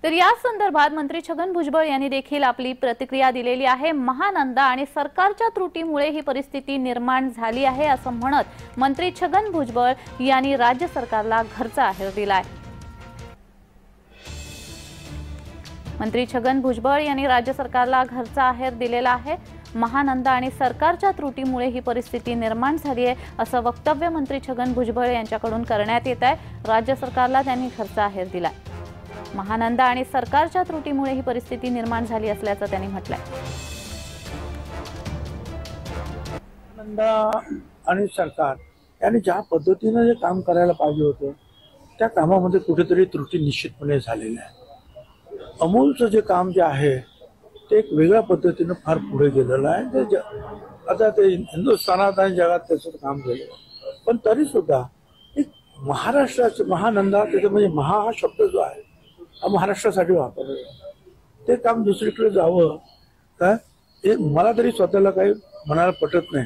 तर या संदर्भात मंत्री छगन भुजबळ यांनी देखील आपली प्रतिक्रिया दिलेली आहे। महानंदा आणि सरकारच्या त्रुटीमुळे ही परिस्थिती निर्माण झाली आहे असं म्हणत मंत्री छगन भुजबळ यांनी राज्य सरकारला घरचा आहेर दिलाय। मंत्री छगन भुजबळ यांनी राज्य सरकारला घरचा आहेर दिलेला आहे। महानंदा आणि सरकारच्या त्रुटीमुळे ही परिस्थिती निर्माण झाली आहे असं वक्तव्य मंत्री छगन भुजबळ यांच्याकडून करण्यात येत आहे। राज्य सरकारला त्यांनी घरचा आहेर दिलाय। महानंदा आणि सरकारच्या त्रुटीमुळे ही परिस्थिती निर्माण झाली असल्याचं त्यांनी म्हटलंय। महानंदा आणि सरकार यांनी ज्या पद्धतीने जे काम करायला पाहिजे होतं त्या कामामध्ये कुठेतरी त्रुटी निश्चितपणे झालेल्या आहे। अमूलचं जे काम जे आहे ते एक वेगळ्या पद्धतीने फार पुढे गेलेलं आहे। आता ते हिंदुस्थानात आणि जगात त्याचं काम केलं, पण तरी सुद्धा एक महाराष्ट्राचं महानंदा त्याचं म्हणजे महा हा शब्द जो आहे हा महाराष्ट्रासाठी वापरला जातो। ते काम दुसरीकडे जावं काय हे मला तरी स्वतःला काही मनाला पटत नाही।